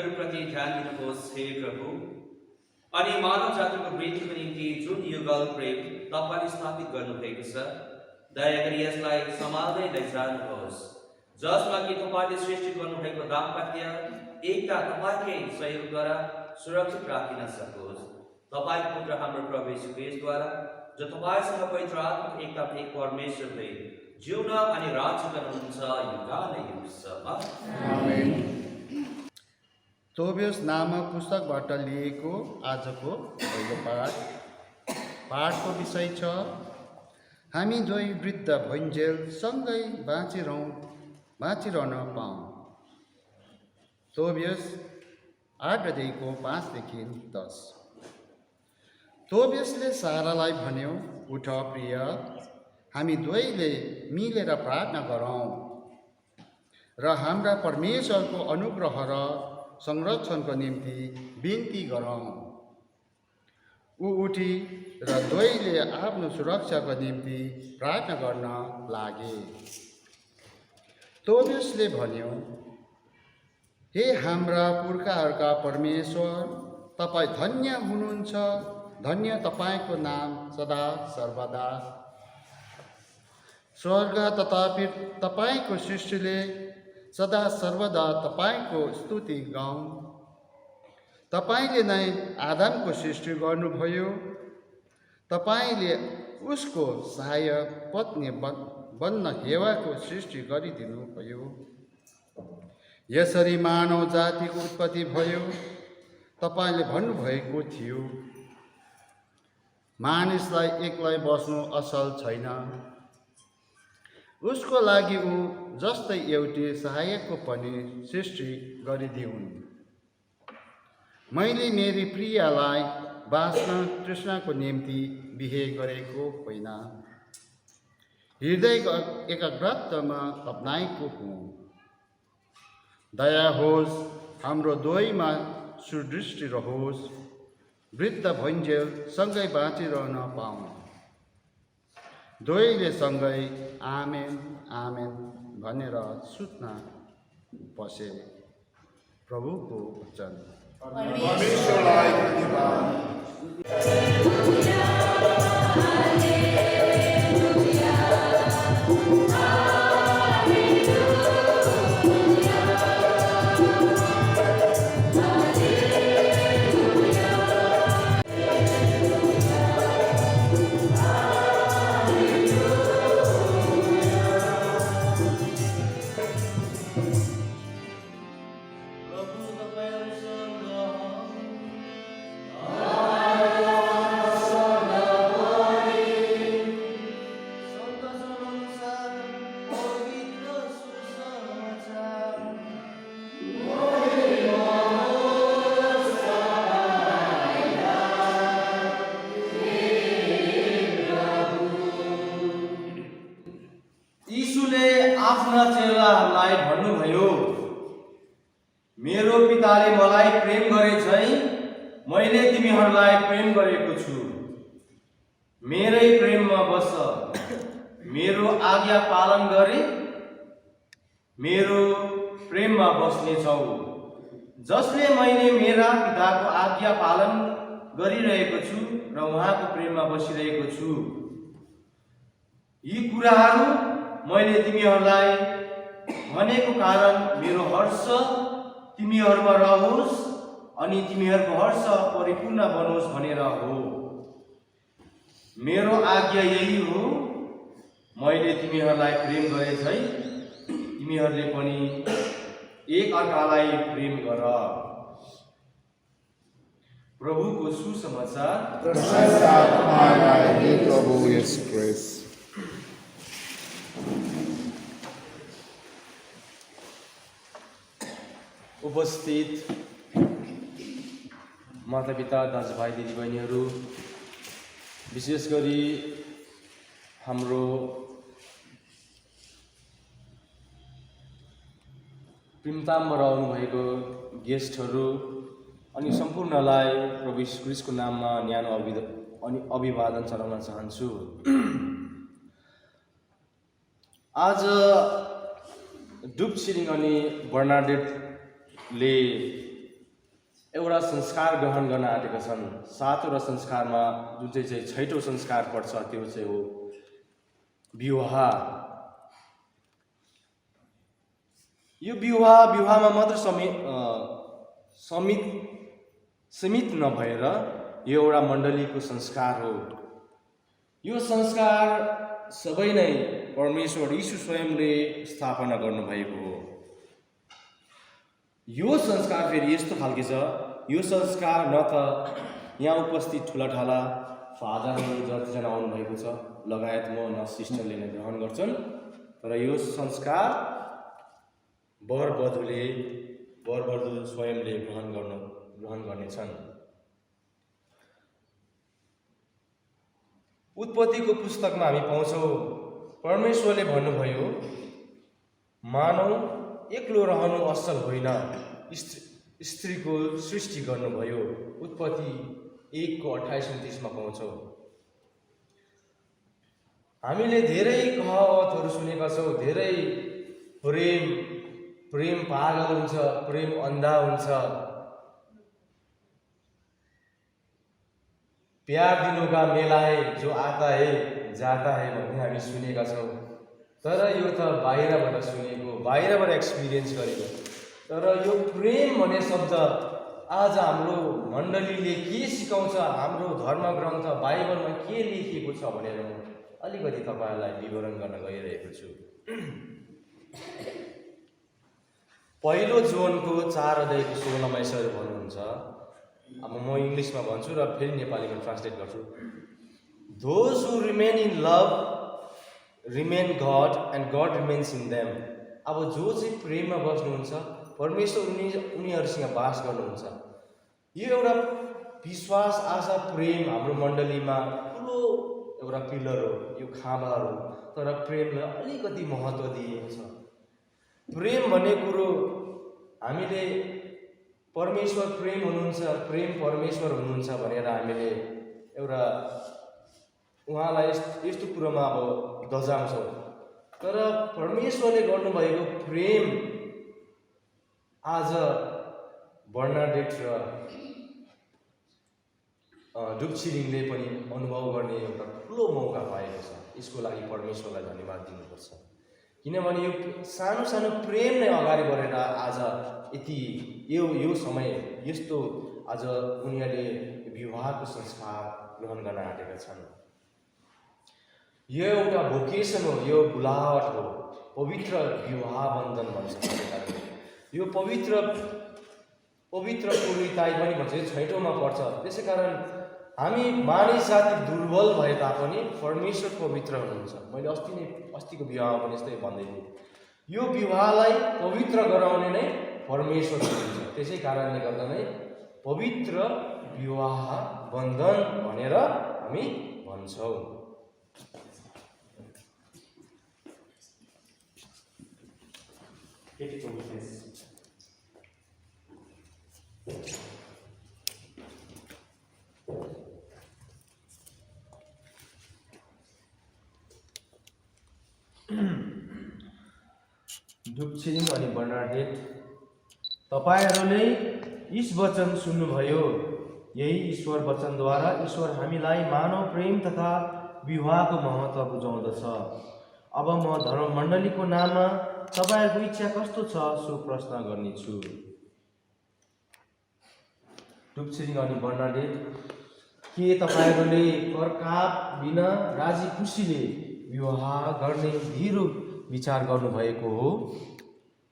उनीहरूप्रति ध्यान दिनुहोस् हे प्रभु। अनि मानव जातिको वृद्धिको निम्ति जुन युगल प्रेम तपाईँले स्थापित गर्नुभएको छ, दया गरी यसलाई सम्हाल्दै लैजानुहोस्, जसमा कि तपाईँले सृष्टि गर्नुभएको दाम्पत्य एकता तपाईँकै सहयोगद्वारा सुरक्षित राखिन सकोस्। तपाईँको पुत्र हाम्रो प्रभु येशू ख्रीष्टद्वारा, जो तपाईँसँग पवित्र आत्माको एकता एक परमेश्वर भई जिउन अनि राज्य गर्नुहुन्छ युगानुयुगसम्म। आमेन। तोबियस नामक पुस्तकबाट लिएको आजको पहिलो पाठको विषय छ हामी दुई वृद्ध भइन्जेल सँगै बाँचिरहन पाऊँ। तोबियस 8:5-10। तोबियसले सारालाई भन्यो, उठ प्रिय, हामी दुवैले मिलेर प्रार्थना गरौँ र हाम्रा परमेश्वरको अनुग्रह र संरक्षणको निम्ति बिन्ती गरौँ। ऊ उठी र दुवैले आफ्नो सुरक्षाको निम्ति प्रार्थना गर्न लागे। तोबियसले भन्यो, हे हाम्रा पुर्खाहरूका परमेश्वर, तपाईँ धन्य हुनुहुन्छ, धन्य तपाईँको नाम सदा सर्वदा। स्वर्ग तथा तपाईँको सृष्टिले सदा सर्वदा तपाईँको स्तुति गाउँ। तपाईँले नै आदमको सृष्टि गर्नुभयो, तपाईँले उसको सहायक पत्नी बन्न हेवाको सृष्टि गरिदिनुभयो। यसरी मानव जातिको उत्पत्ति भयो। तपाईँले भन्नुभएको थियो, मानिसलाई एक्लै बस्नु असल छैन, उसको लागि ऊ जस्तै एउटी सहायकको पनि सृष्टि गरिदिउन्। मैले मेरी प्रियालाई बाँच्न तृष्णाको निम्ति बिहे गरेको होइन, हृदय एकाग्रतामा अपनाएको हुँ। दया होस्, हाम्रो दुवैमा सुदृष्टि रहोस्, वृद्ध भइन्जेल सँगै बाँचिरहन पाऊँ। दुवैले सँगै आमेन आमेन भनेर सुत्न पसे। प्रभुको वचन। परमेश्वरलाई धन्यवाद। आफ्ना चेलाहरूलाई भन्नुभयो, मेरो पिताले मलाई प्रेम गरे झैं मैले तिमीहरूलाई प्रेम गरेको छु। मेरै प्रेममा बस। मेरो आज्ञा पालन गरे मेरो प्रेममा बस्नेछौ। जसले मैले मेरा पिताको आज्ञा पालन गरिरहेको छु र उहाँको प्रेममा बसिरहेको छु। यी कुराहरू मैले तिमीहरूलाई भनेको कारण मेरो हर्ष तिमीहरूमा रहोस् अनि तिमीहरूको हर्ष परिपूर्ण बनोस् भनेर हो। मेरो आज्ञा यही हो, मैले तिमीहरूलाई प्रेम गरे झैं तिमीहरूले पनि एक अर्कालाई प्रेम गर। प्रभुको सुसमाचार। प्रशंसा तुम्हारा हे प्रभु येशू ख्रीष्ट। उपस्थित मातापिता, दाजुभाइ, दिदीबहिनीहरू, विशेष गरी हाम्रो प्रिमतामबाट आउनुभएको गेस्टहरू अनि सम्पूर्णलाई प्रभु येशू ख्रीष्टको नाममा न्यानो अभिवादन चढाउन चाहन्छु। आज डुब छिरिङ अनि बर्नाडेटले संस्कार ग्रहण गर्न आँटेका छन्। 7वटा संस्कारमा जुन चाहिँ 6औं संस्कार पर्छ त्यो चाहिँ हो विवाह। यो विवाहमा मात्र सीमित नभएर यो एउटा मण्डलीको संस्कार हो। यो संस्कार सबै नै परमेश्वर यीशु स्वयंले स्थापना गर्नुभएको हो। यो संस्कार फेरि यस्तो खालको छ, यो संस्कार न त यहाँ उपस्थित ठुलाठाला फादरहरू जतिजना आउनुभएको छ लगायत म न सिस्टरले नै ग्रहण गर्छन्, तर यो संस्कार वरवधु स्वयंले ग्रहण गर्नेछन्। उत्पत्तिको पुस्तकमा हामी पाउँछौँ परमेश्वरले भन्नुभयो मानव एक्लो रहनु असल होइन, स्त्रीको सृष्टि गर्नुभयो। उत्पत्ति 1:28-29 पाउँछौँ। हामीले धेरै कहावतहरू सुनेका छौँ, धेरै प्रेम पागल हुन्छ, प्रेम अन्धा हुन्छ, प्यार दिनों का मेला है, जो आता है जाता है भन्ने हामी सुनेका छौँ। तर यो त बाहिरबाट सुनेको, बाहिरबाट एक्सपिरियन्स गरेको। तर यो प्रेम भन्ने शब्द आज हाम्रो मण्डलीले के सिकाउँछ, हाम्रो धर्मग्रन्थ बाइबलमा के लेखिएको छ भनेर म अलिकति तपाईँहरूलाई विवरण गर्न गइरहेको छु। पहिलो जोनको 4:16 यसरी भन्नुहुन्छ, अब म इङ्ग्लिसमा भन्छु र फेरि नेपालीमा ट्रान्सलेट गर्छु। Those who remain in love remain God and God remains in them। अब जो चाहिँ प्रेममा बस्नुहुन्छ परमेश्वर उनीहरूसँग बास गर्नुहुन्छ। यो एउटा विश्वास, आशा, प्रेम हाम्रो मण्डलीमा ठुलो एउटा पिलर हो, यो खाँबाहरू। तर प्रेमलाई अलिकति महत्त्व दिएको छ। प्रेम भन्ने कुरो हामीले परमेश्वर प्रेम हुनुहुन्छ, प्रेम परमेश्वर हुनुहुन्छ भनेर हामीले एउटा उहाँलाई यस्तो कुरोमा अब दजाउँछौँ। तर परमेश्वरले गर्नुभएको प्रेम आज बर्नाडेट र डुबछिरिङले पनि अनुभव गर्ने एउटा ठुलो मौका पाएको छ। यसको लागि परमेश्वरलाई धन्यवाद दिनुपर्छ, किनभने यो सानो सानो प्रेम नै अगाडि बढेर आज यति यो समय यस्तो आज उनीहरूले विवाहको संस्कार ग्रहण गर्न आँटेका छन्। यो एउटा भोकेसन हो, यो बुलावट हो, पवित्र विवाह बन्धन भन्छ। यो पवित्र पुरोहिताई पनि भन्छ, यो 6औँमा पर्छ। त्यसै कारण हामी मानिस जाति दुर्बल भए तापनि परमेश्वर पवित्र हुनुहुन्छ। मैले अस्तिको विवाहमा पनि यस्तै भन्दै थिएँ, यो विवाहलाई पवित्र गराउने नै परमेश्वर हुनुहुन्छ। त्यसै कारणले गर्दा नै पवित्र विवाह बन्धन भनेर हामी भन्छौँ। डुबछिरिङ अनि बर्नाडेट, तपाईँहरूले यस वचन सुन्नुभयो। यही ईश्वर वचनद्वारा ईश्वर हामीलाई मानव प्रेम तथा विवाहको महत्त्व बुझाउँदछ। अब म धर्म मण्डलीको नाममा तपाईँहरूको इच्छा कस्तो छ सो प्रश्न गर्नेछु। डुबछिरिङ अनि बर्नाडेट, के तपाईँहरूले करकाप बिना राजी खुसीले विवाह गर्ने ढिरो विचार गर्नुभएको हो?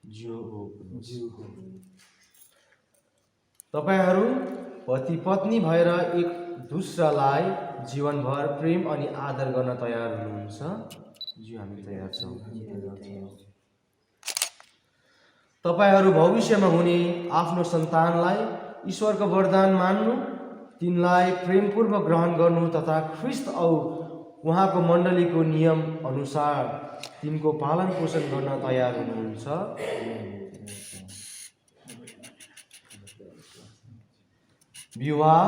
ज्यू हो। तपाईहरू पति पत्नी भएर एक दुसरालाई जीवनभर प्रेम अनि आदर गर्न तयार हुनुहुन्छ? ज्यू, हामी तयार छौँ। तपाईहरू भविष्यमा हुने आफ्नो सन्तानलाई ईश्वरको वरदान मान्नु, तिनलाई प्रेमपूर्वक ग्रहण गर्नु तथा ख्रिस्ट औ उहाँको मण्डलीको नियम अनुसार तिनको पालन पोषण गर्न तयार हुनुहुन्छ? विवाह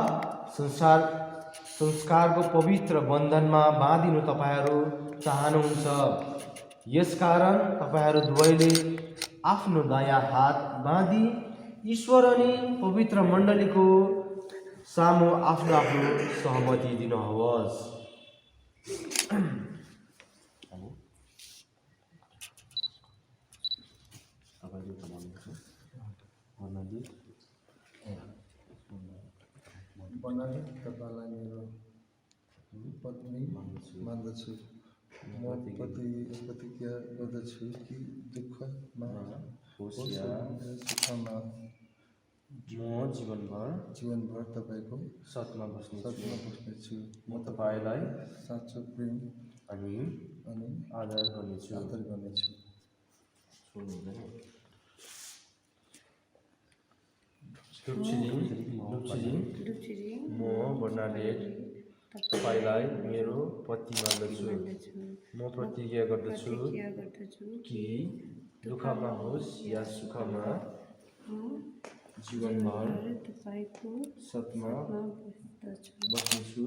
संस्कारको पवित्र बन्धनमा बाँधिनु तपाईहरू चाहनुहुन्छ। यसकारण तपाईहरू दुवैले आफ्नो दायाँ हात बाँधी ईश्वर अनि पवित्र मण्डलीको सामु आफ्नो आफ्नो सहमति दिनुहोस्। बनाले तपाईँलाई मेरो पत्नी मान्दछु। म प्रतिज्ञा गर्दछु कि दुःखमा होस् या सुखमा म जीवनभर तपाईँको साथमा बस्नेछु। म तपाईलाई साँचो प्रेम अनि आदर गर्नेछु। म बर्नाडेट तपाईलाई मेरो पति मान्दछु। म प्रतिज्ञा गर्दछु कि दुःखमा होस् या सुखमा जीवनभर तपाईको साथमा बस्नेछु।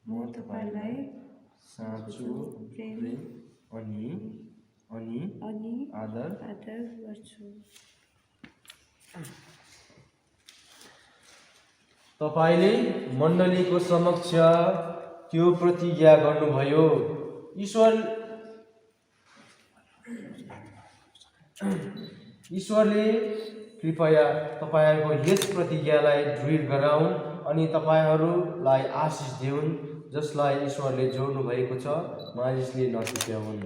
म तपाईलाई साँचो प्रेम अनि आदर गर्छु। तपाईले मण्डलीको समक्ष त्यो प्रतिज्ञा गर्नुभयो। ईश्वरले कृपया तपाईहरूको यस प्रतिज्ञालाई दृढ गराउन् अनि तपाईहरूलाई आशिष दिउन्, जसलाई ईश्वरले जोड्नु भएको छ मानिसले नछुट्याउन्।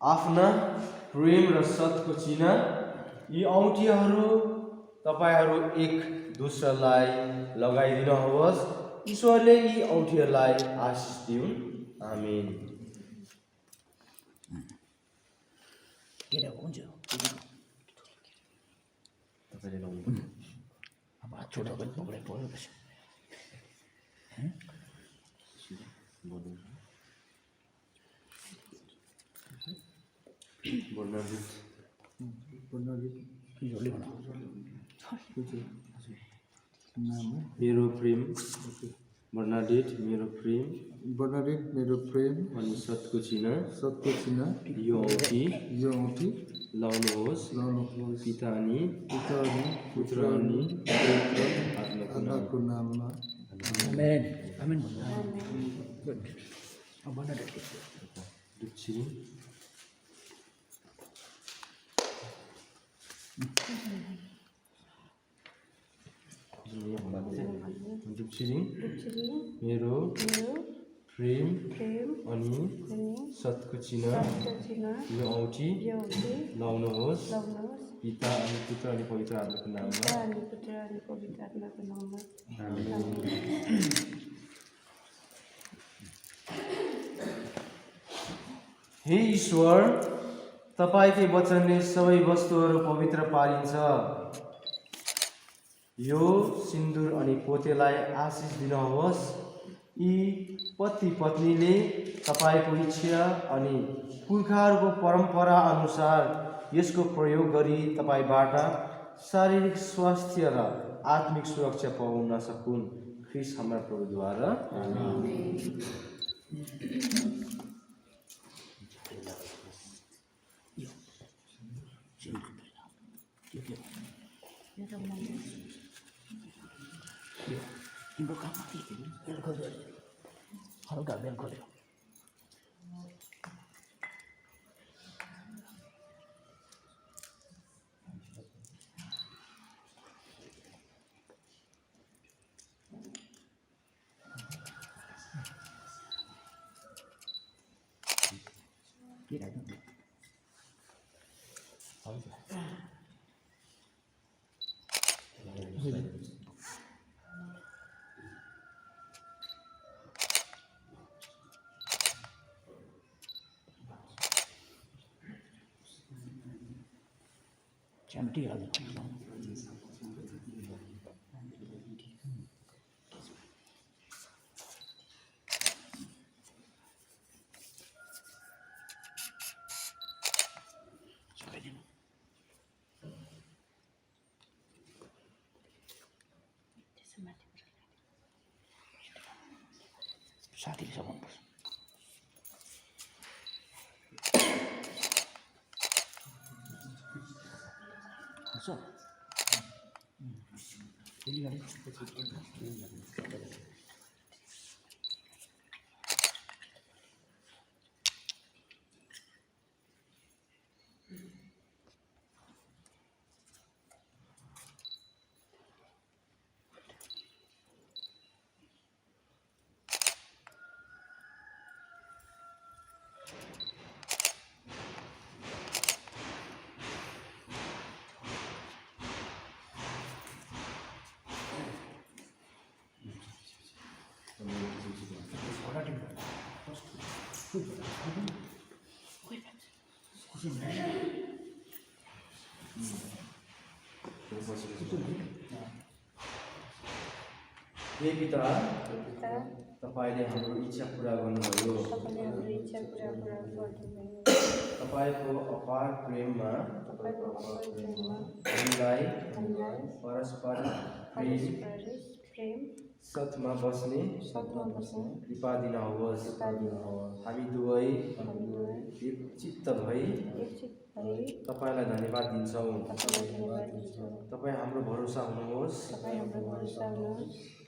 आफ्ना प्रेम र सतको चिन्ह यी औँठीहरू तपाईहरू एक दोस्रोलाई लगाइदिनुहोस्। ईश्वरले यी औँठीहरूलाई आशिष दिउन्। आमेन। मेरो प्रेम बर्नाडेट मेरो प्रेम अनि सतको चिन्ह यो औँठी लाउनुहोस्। पिता अनि पुत्र अनि आत्माको नाममा। आमेन। मेरो प्रेम अनि सतको चिन्ह यो औँठी लाउनुहोस्। पिता अनि पुत्र अनि पवित्र आत्माको नाममा। हे ईश्वर, तपाईकै वचनले सबै वस्तुहरू पवित्र पारिन्छ। यो सिन्दुर अनि पोतेलाई आशिष दिनुहोस्। यी पति पत्नीले तपाईको इच्छा अनि पुर्खाहरूको परम्परा अनुसार यसको प्रयोग गरी तपाईबाट शारीरिक स्वास्थ्य र आत्मिक सुरक्षा पाउन सकुन्। ख्रीष्ट हाम्रा प्रभुद्वारा। साथीले सघाउनु पर्छ हे पिता पिता तपाईँले हाम्रो इच्छा पुरा गर्नुभयो तपाईँले हाम्रो इच्छा पुरा गर्नुभयो तपाईँको अपार प्रेममा तपाईँको प्रेममा हामीलाई हामीलाई परस्पर प्रेम प्रेम सतमा बस्ने सतमा बस्ने कृपा दिनुहोस् कृपा दिनुहोस् हामी दुवै हामी दुवै एक चित्त भई एकचित भई तपाईँलाई धन्यवाद दिन्छौँ तपाईँलाई धन्यवाद दिन्छौँ तपाईँ हाम्रो भरोसा हुनुहोस् तपाईँ हाम्रो भरोसा हुनुहोस्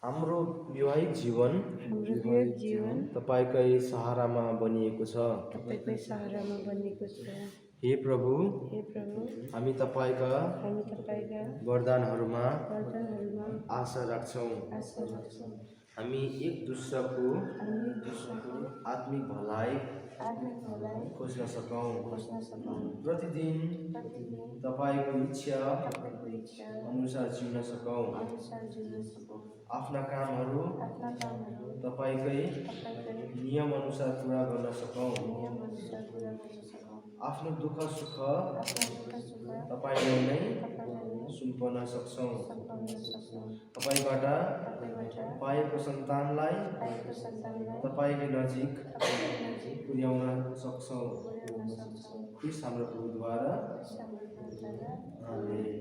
हाम्रो वैवाहिक जीवन हाम्रो विवेक जीवन तपाईँकै सहारामा बनिएको छ तपाईँकै सहारामा बनेको छ हे प्रभु हे प्रभु हामी तपाईँका हामी तपाईँका वरदानहरूमा वरदानहरूमा आशा राख्छौँ आशा राख्छौँ हामी एक दोस्रोको हामी दोस्रोको आत्मिक भलाइ आत्मिक भलाई खोज्न सकौँ खोज्न सकौँ प्रतिदिन प्रतिदिन तपाईँको इच्छा तपाईँको इच्छा अनुसार जिउन सकौँ अनुसार जिउन सकौँ आफ्ना कामहरू आफ्ना कामहरू तपाईँकै तपाईँकै नियम अनुसार पुरा गर्न सकौँ नियम अनुसार पुरा गर्न सकौँ आफ्नो दुःख सुख आफ्ना दुःख सुख तपाईँले नै तपाईँलाई नै सुम्पन सक्छौँ सम्पाउन सक्छौँ तपाईँबाट तपाईँबाट पाएको सन्तानलाई पाएको सन्तानलाई तपाईँकै नजिक तपाईँको नजिक पुर्याउन सक्छौँ पुर्याउन सक्छौँ क्रिस्ट हाम्रो प्रभुद्वारा समर्पणद्वारा आमेन।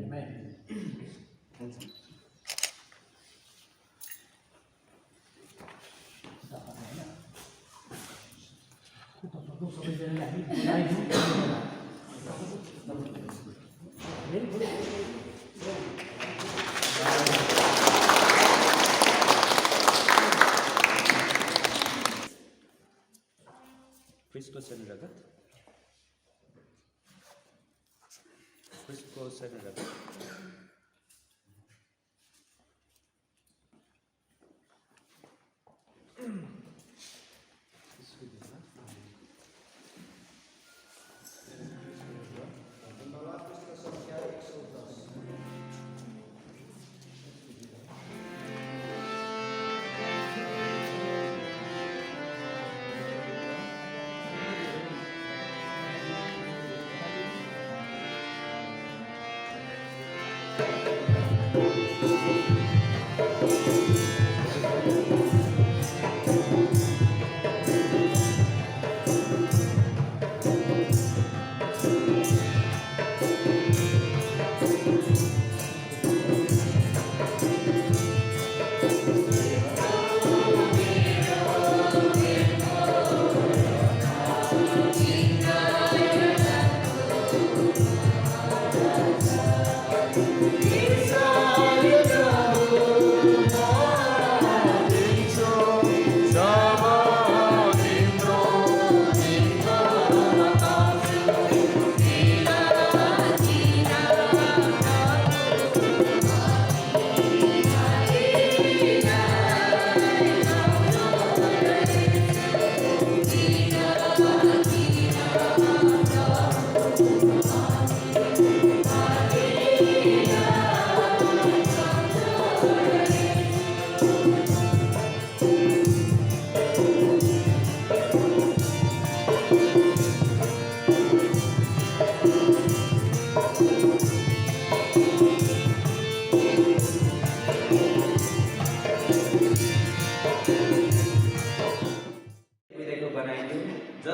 क्रिस्टको शरीर रगत क्रिस्टको शरीर रगत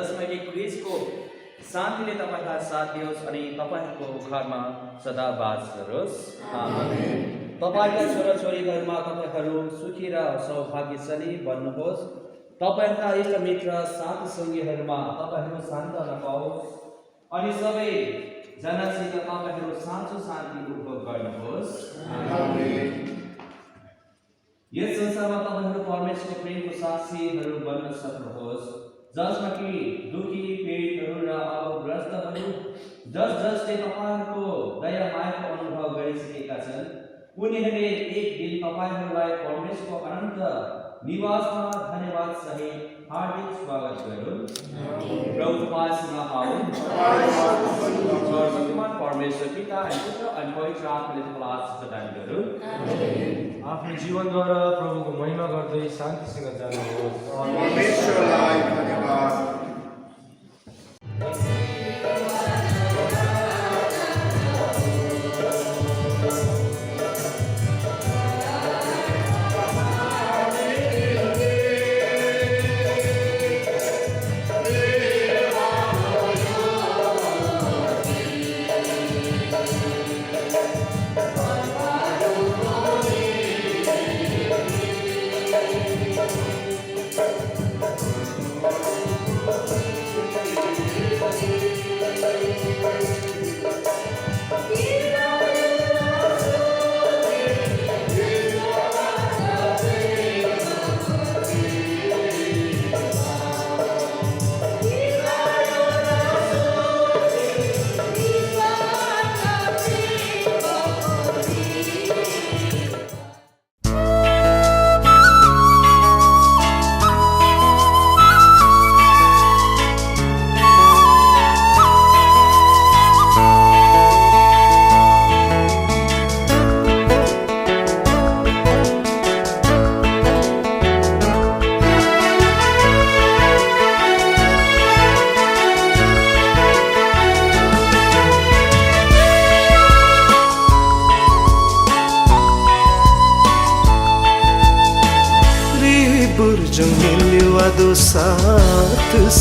जसमा कि क्रिस्टको शान्तिले तपाईँलाई साथ दियोस् अनि तपाईँहरूको घरमा सदा बास गरोस्। आमेन। तपाईँका छोराछोरीहरूमा तपाईँहरू सुखी र सौभाग्यशाली बन्नुहोस्। तपाईँहरूका इष्टमित्र साथीसङ्गीहरूमा तपाईँहरू सान्त्वना पाओस् अनि सबै जनासित तपाईँहरू साँचो शान्ति उपभोग गर्नुहोस्। यस संसारमा तपाईँहरू परमेश्वरको प्रेमको साक्षीहरू बन्न सक्नुहोस्, जसमा कि दुखी पीडितहरू र अभावग्रस्तहरू जसले तपाईँहरूको दया मायाको अनुभव गरिसकेका छन् उनीहरूले एक दिन तपाईँहरूलाई परमेश्वरको अनन्त निवासमा धन्यवाद सहित हार्दिक स्वागत गरून्। प्रभु तपाईँसँग आउन्। सर्वशक्तिमान परमेश्वर पिता अनि पुत्र अनि पवित्र आत्माले तपाईँलाई आशीष प्रदान गरून्। आफ्नो जीवनद्वारा प्रभुको महिमा गर्दै शान्तिसँग जानुहोस्। परमेश्वरलाई धन्यवाद।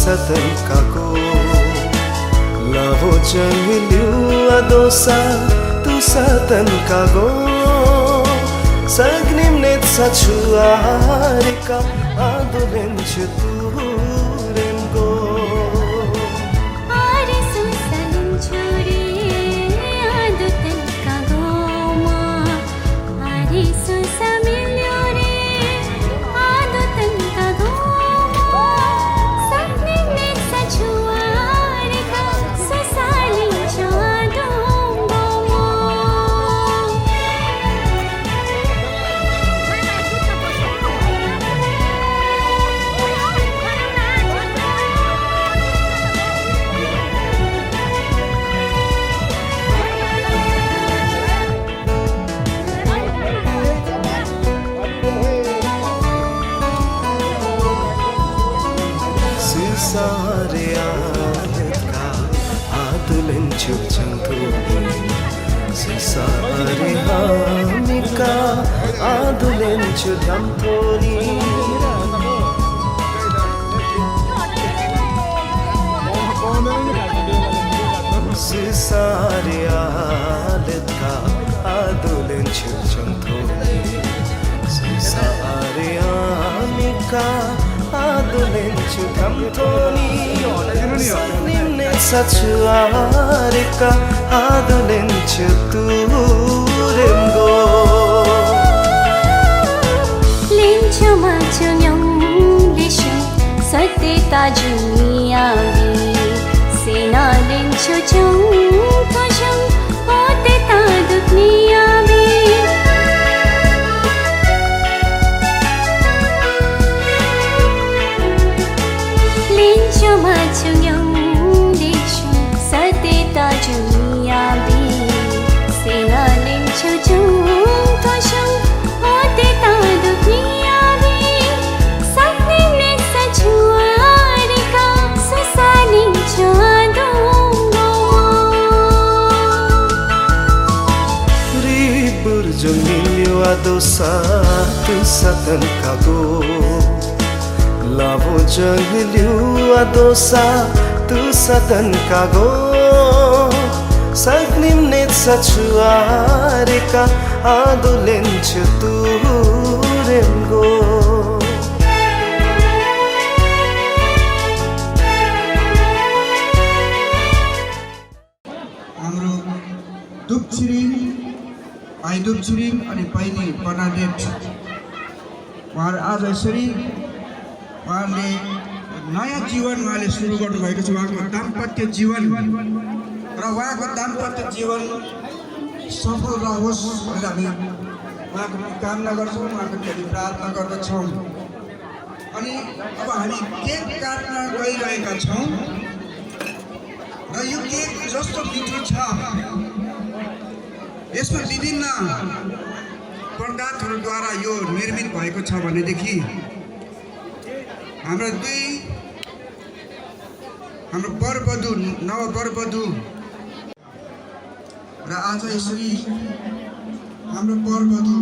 Satan kako laho jangilyu adosa tu satan kago sagnim net sachuarika adolen chuturemgo ari susalim churi adoten kago ma ari susamilure adoten kago adulenchu damthoni sisariya letka adulenchu damthoni sisariya mika adulenchu damthoni nimne sachuarika adulenchu turemgo Dunia sena lincho chung toshum hote ta dunia be lincho machung yang lishu sate ta dunia be sena lincho chung toshum hote ta dunia be sakne ne sachua Jumilyo adosa tu satan kago Lavo jahliu adosa tu satan kago Sagnim net sachuarika adolenchu tu remgo हाम्रो दुपछिरिङ भाइ दुपछिरिङ अनि बहिनी Bernadette उहाँहरू आज यसरी उहाँले नयाँ जीवन उहाँले सुरु गर्नुभएको छ उहाँको दाम्पत्य जीवन र उहाँको दाम्पत्य जीवन सफल रहोस् भनेर हामी उहाँको कामना गर्छौँ उहाँको निम्ति प्रार्थना गर्दछौँ अनि अब हामी केक काट्न गइरहेका छौँ र यो केक जस्तो मिठो छ यसमा विभिन्न पदार्थहरूद्वारा यो निर्मित भएको छ भनेदेखि हाम्रो वरवधु नववरवधु र आज यसरी हाम्रो वरवधु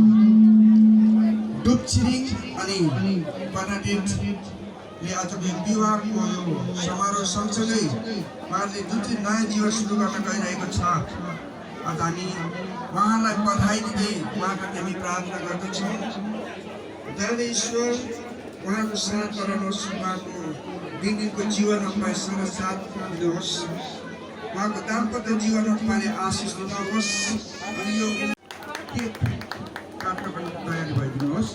दुपछिरिङ अनि बर्नाडेटले आजको विवाहको यो समारोह सँगसँगै उहाँले जुन चाहिँ नयाँ जीवन सुरु गर्न गइरहेको छ आज हामी उहाँलाई बधाई दिँदै उहाँको हामी प्रार्थना गर्दछौँ दयालु ईश्वर उहाँको साथ गराउनुहोस् उहाँको दिनको जीवनमा तपाईँसँग साथ दिनुहोस् उहाँको दाम्पत्य जीवनमा तपाईँले आशिष दिनुहोस् अनि यो केक काट्नको लागि तयारी भइदिनुहोस्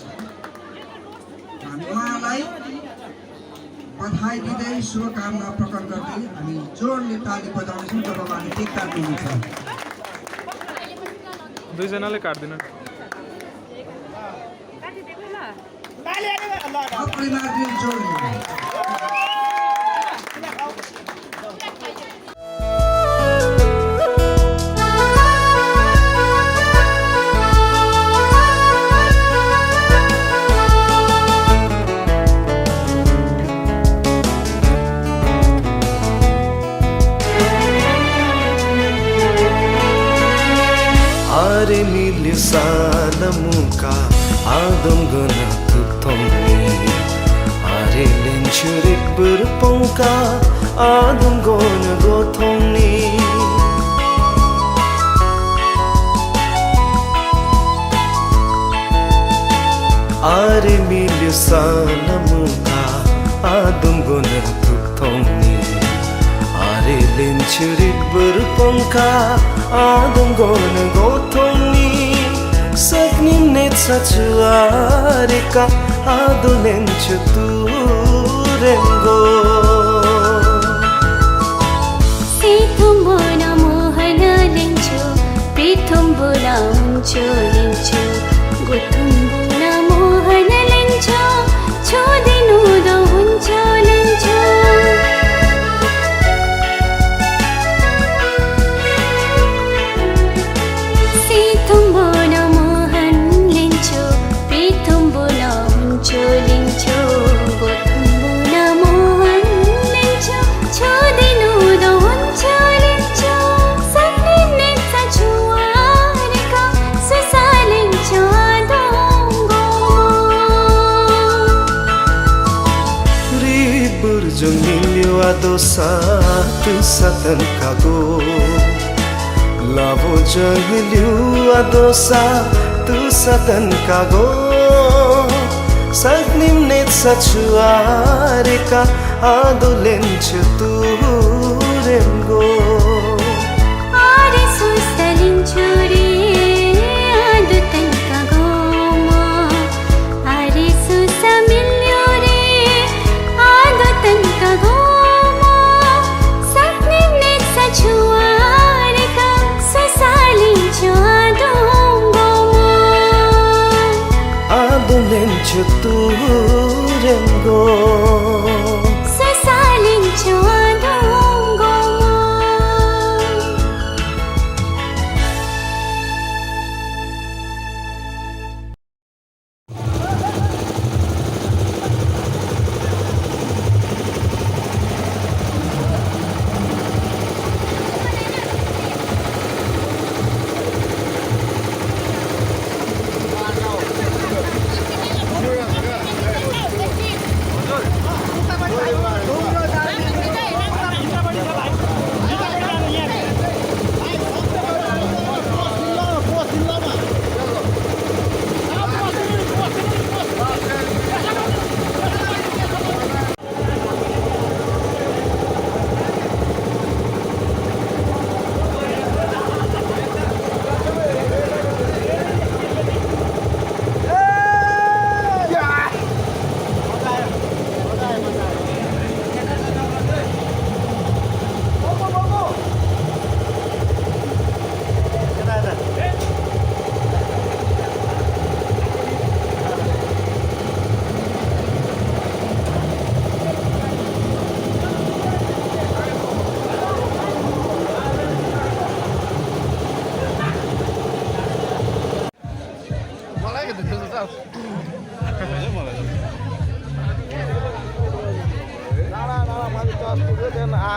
हामी उहाँलाई बधाई दिँदै शुभकामना प्रकट गर्दै हामी जोडले ताली बजाउनेछौँ जब उहाँले केक काट्नुहुन्छ दुईजनाले काट्दिनु परिवारले जोड्ने Are milyu salamuka adum guna tuktomni Are lenchurik berpongka adum guna gotongni Are milyu salamuka adum guna tuktomni Are lenchurik berpongka adum gona gotongni Sagnim net sachuarika adolenchu turengo Situmbuna mohana lenchu Pritumbuna unchu lenchu Gutumbuna mohana lenchu Chodinuda unchu lenchu Situmbuna mohan lenchu Pritumbuna unchu lenchu Gutumbuna mohan lenchu Chodinuda unchu lenchu Sagnim net sachuarika Susa lenchu adongo Ribur jungilyo adosa tu satan kago Lavo jahliu adosa tu satan kago Sagnim net sachuarika adolenchu turengo Are susa lenchu re adutan kagoma Are susa milyo re adutan kagoma Sagnim net sachuarika susa lenchu adongo adolenchu turengo Susa lenchu adongo Hãy subscribe cho kênh Ghiền Mì Gõ để không bỏ lỡ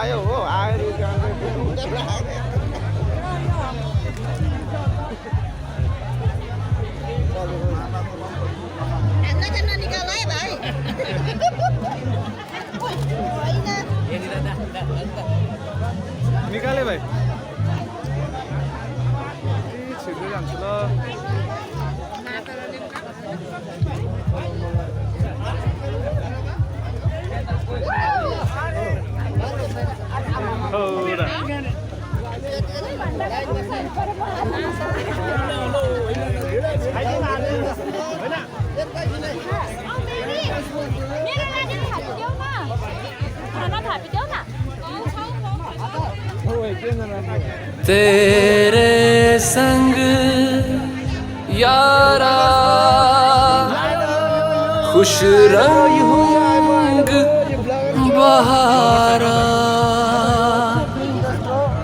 आयो हो आएर निकाले भाइ छिर्दै जान्छु ल तेरे संग यारा खुश रंग बहारा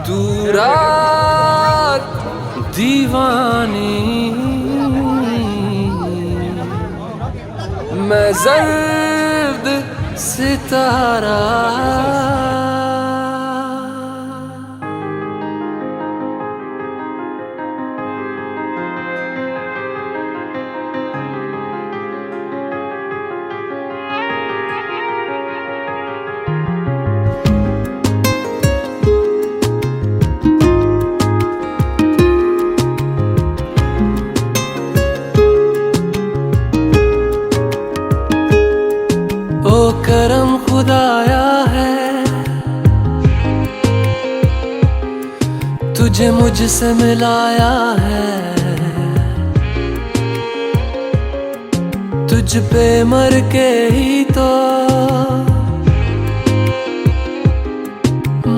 तू रात दीवानी मैं जर्द सितारा करम खुदाया है तुझे मुझसे मिलाया है तुझ पे मर के ही तो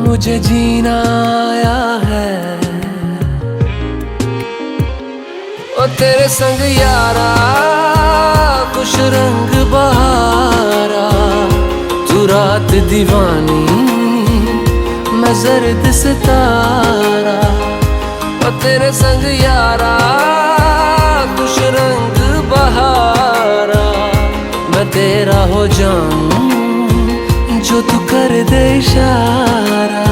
मुझे जीना आया है ओ तेरे संग यारा खुश रंग बहारा तू रात दीवानी मैं जर्द सितारा और तेरे संग यारा खुश रंग बहारा मैं तेरा हो जाऊं जो तू कर दे इशारा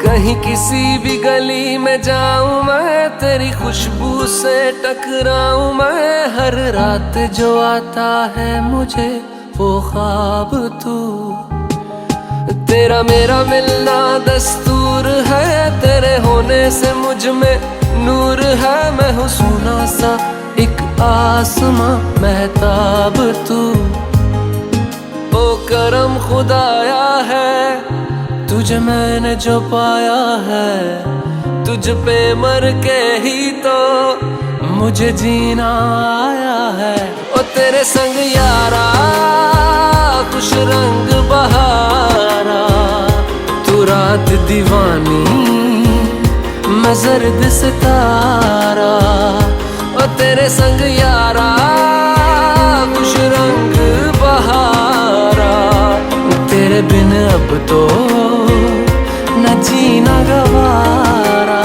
कहीं किसी भी गली में जाऊं मैं तेरी खुशबू से टकराऊं मैं हर रात जो आता है मुझे वो ख्वाब तू तेरा मेरा मिलना दस्तूर है तेरे होने से मुझ में नूर है मैं हूँ सोना सा एक आसमां महताब तू ओ करम खुदाया है तुझे मैंने जो पाया है तुझ पे मर के ही तो मुझे जीना आया है ओ तेरे संग यारा खुश रंग बहारा तू रात दीवानी मैं जर्द सितारा ओ तेरे संग यारा खुश रंग बहारा तेरे बिन अब तो न जीना गवारा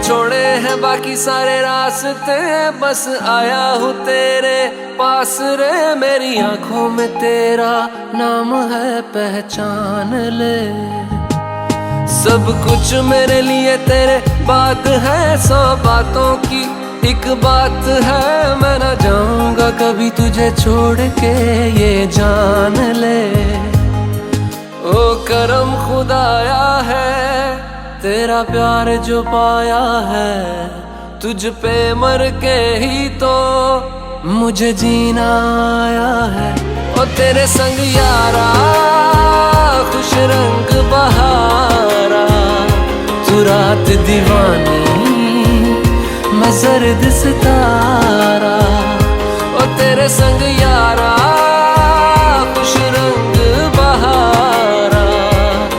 छोड़े हैं बाकी सारे रास्ते बस आया हूँ तेरे पास रे मेरी आंखों में तेरा नाम है पहचान ले सब कुछ मेरे लिए तेरे बात है 100 बातों की एक बात है मैं ना जाऊंगा कभी तुझे छोड़ के ये जान ले ओ करम खुदाया है तेरा प्यार जो पाया है तुझ पे मर के ही तो मुझे जीना आया है। ओ तेरे संग यारा खुश रंग बहारा, तू रात दीवानी मैं जर्द सितारा। ओ तेरे संग यारा खुश रंग बहारा,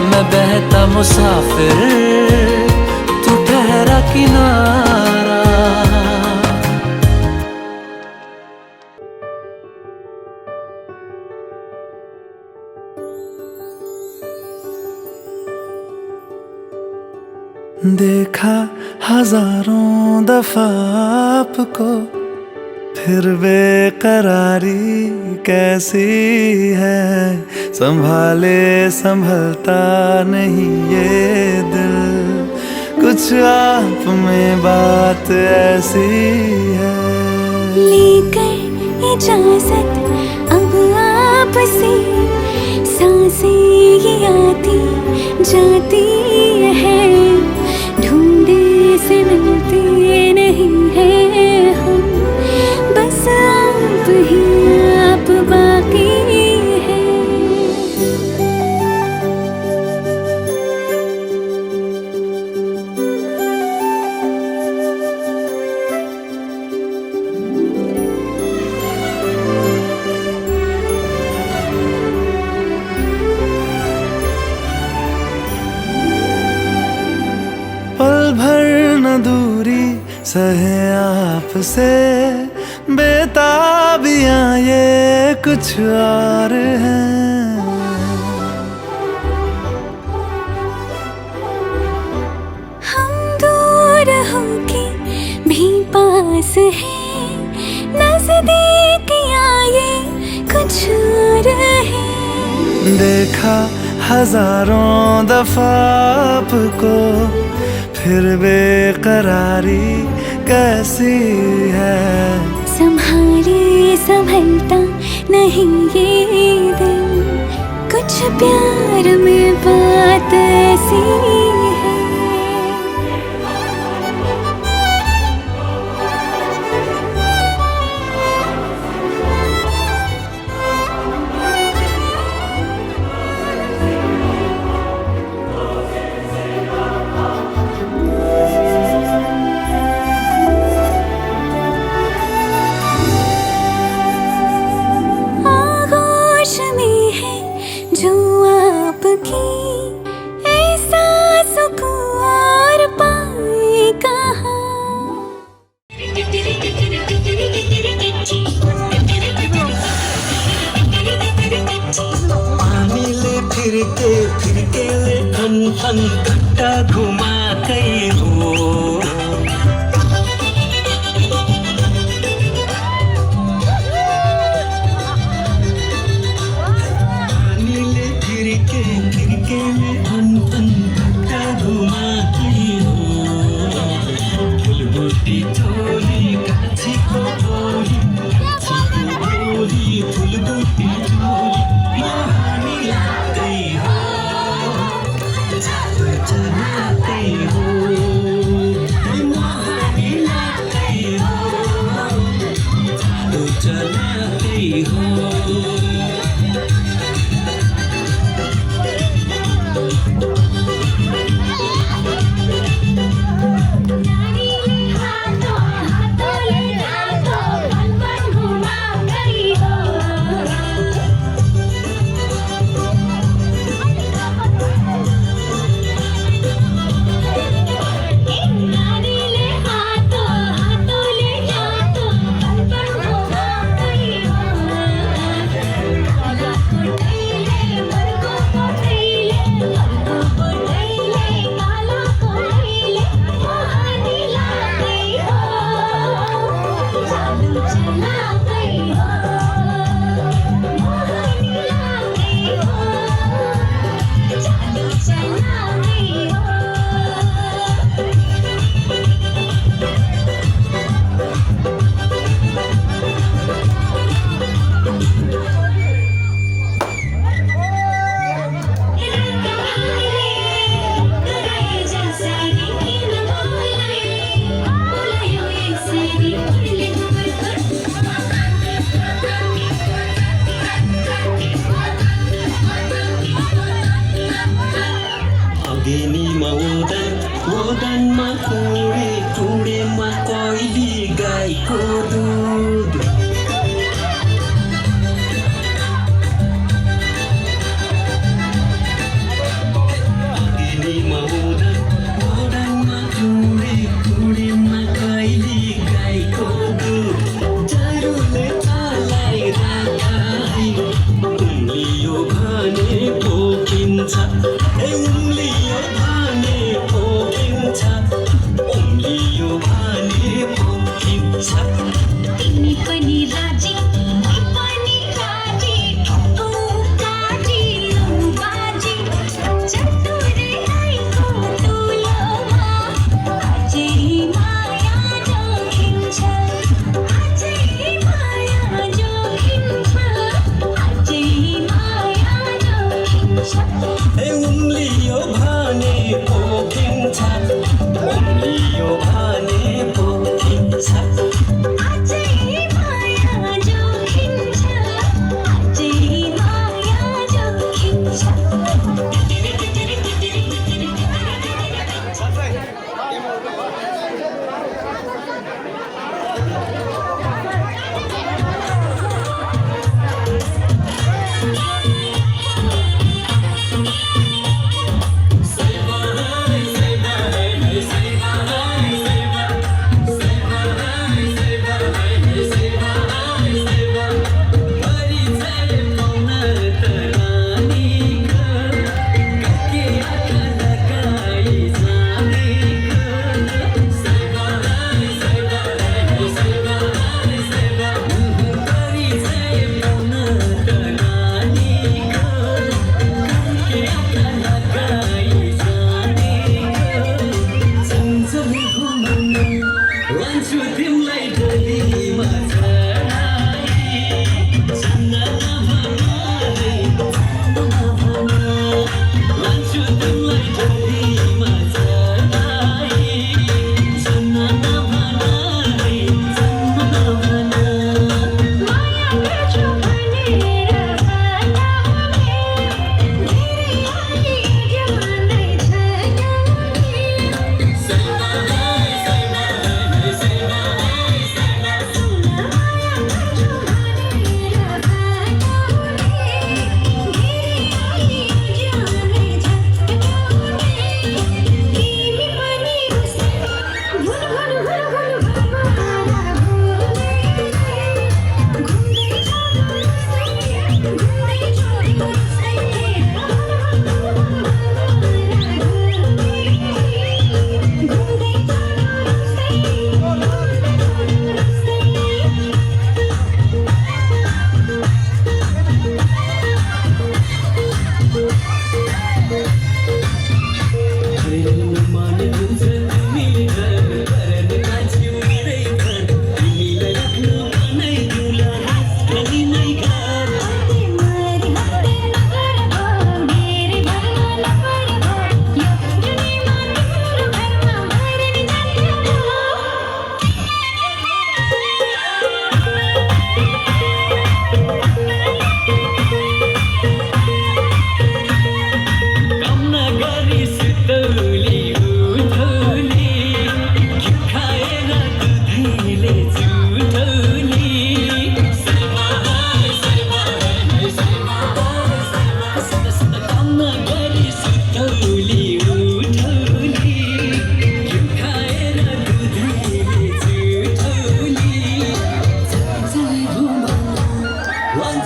मैं बहता मुसाफिर तू ठहरा किनारा। देखा हजारों दफा आपको, फिर बेकरारी कैसी है। संभाले संभलता नहीं ये दिल, कुछ आप में बात ऐसी है। लेकर इजाजत अब आपसे, सांसें ये आती जाती है। ढूंढे से मिलते नहीं है हम, बस आप ही आप बाकी है। पल भर न दूरी सहे आपसे, बेताबियां ये कुछ और हैं। हम दूर होके भी पास हैं, नजदीकियां ये कुछ और है। देखा हजारों दफा आपको, फिर बेकरारी कैसी है। संभाले संभलता नहीं ये दिल, कुछ प्यार में बात ऐसी है। आगोश में है जो आपकी, ऐसा सुकून और पाए कहाँ। पानीले फिरके फिरकेले फन फन घट्टा घुमाकै हो। पानीले फिरके फिरकेले फन फन घट्टा घुमाकै हो। फुलबुटी चोली काछीको बोली, काछीको बोली फुलबुटी चोली मोहनी लाग्दै हो। जादु जनाकै हो, मोहनी लाग्दै हो। जादु जनाकै हो।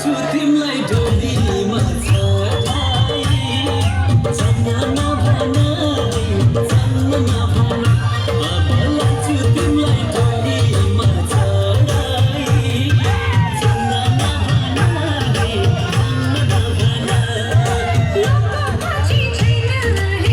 छु तिमलाई डोलीमा चढाई जन्न नभन जन्न नभन अब लान्छु तिमलाई डोलीमा चढाई जन्न नभन जन्न नभन पछि छैन है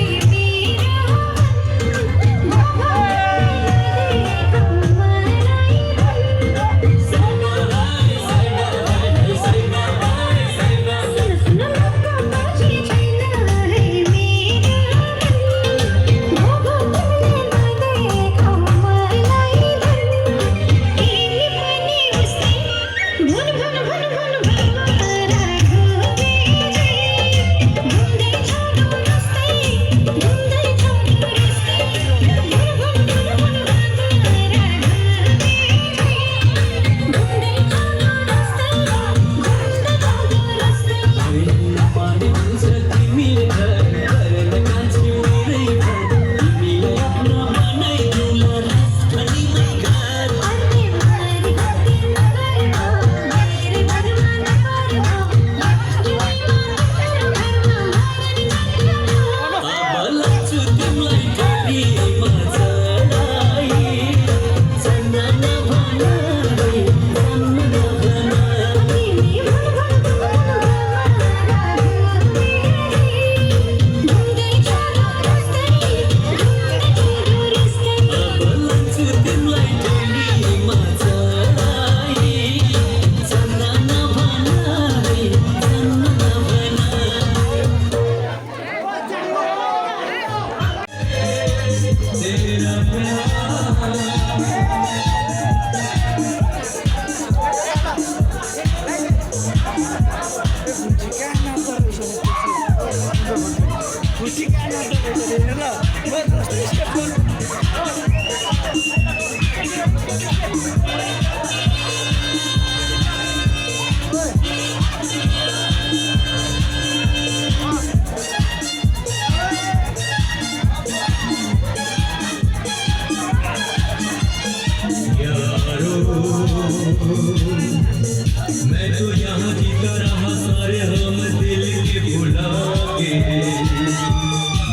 मैं तो यहाँ जीता रहा सारे हम दिल के भुला के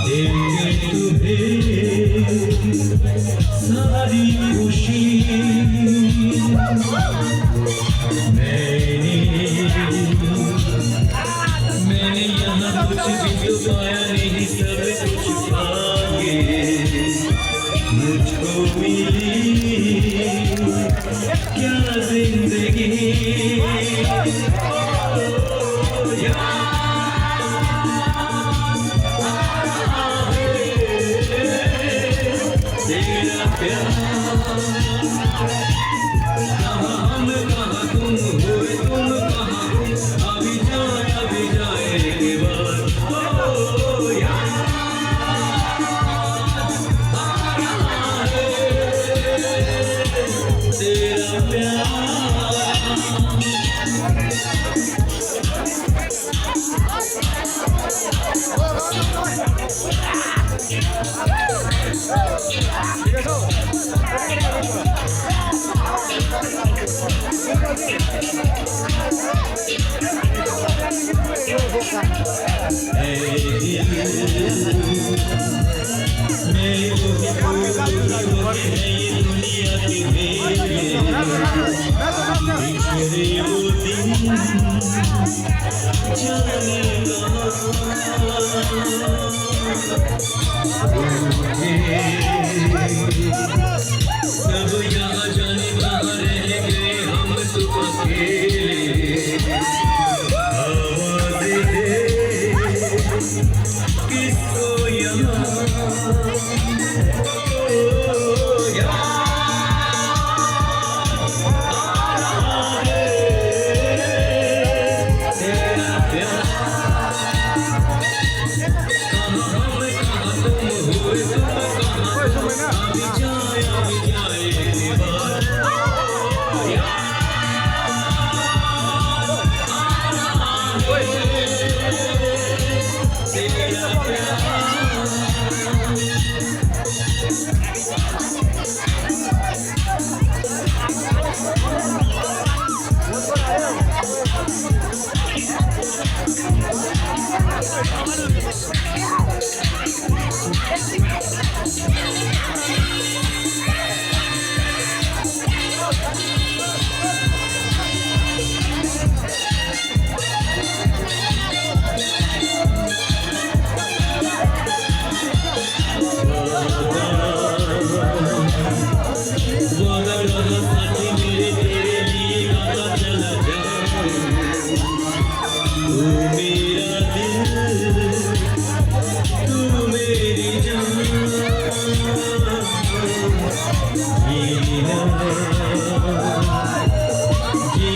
देंगे तुम्हें सारी खुशी मैंने यहाँ कुछ भी तो पाया नहीं सब कुछ पाके मुझको मिली क्या जिंदगी तेरा प्यार कहाँ हम कहाँ तुम हुए तुम कहाँ अभी जाए के बाद तेरा प्यार सब यहाँ जाने कहाँ रह गए हम तो अकेले आवाज़ दे किसको तेरा प्यार कहाँ हम कहाँ तुम हुए तुम कहाँ अभी जाए के बाद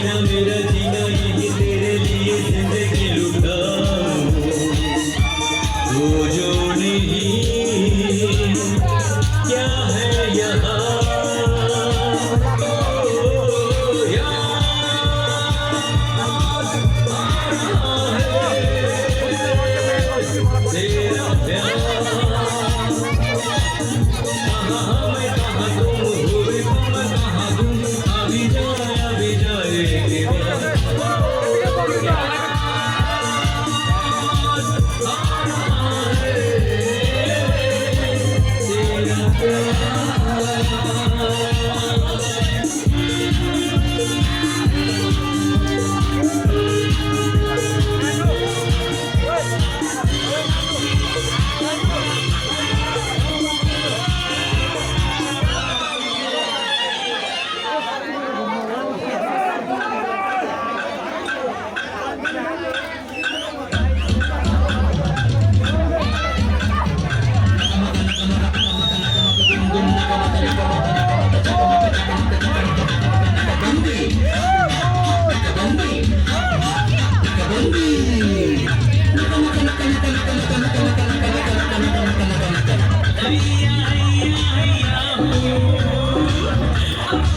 मेरा जीना यही तेरे लिए जिंदगी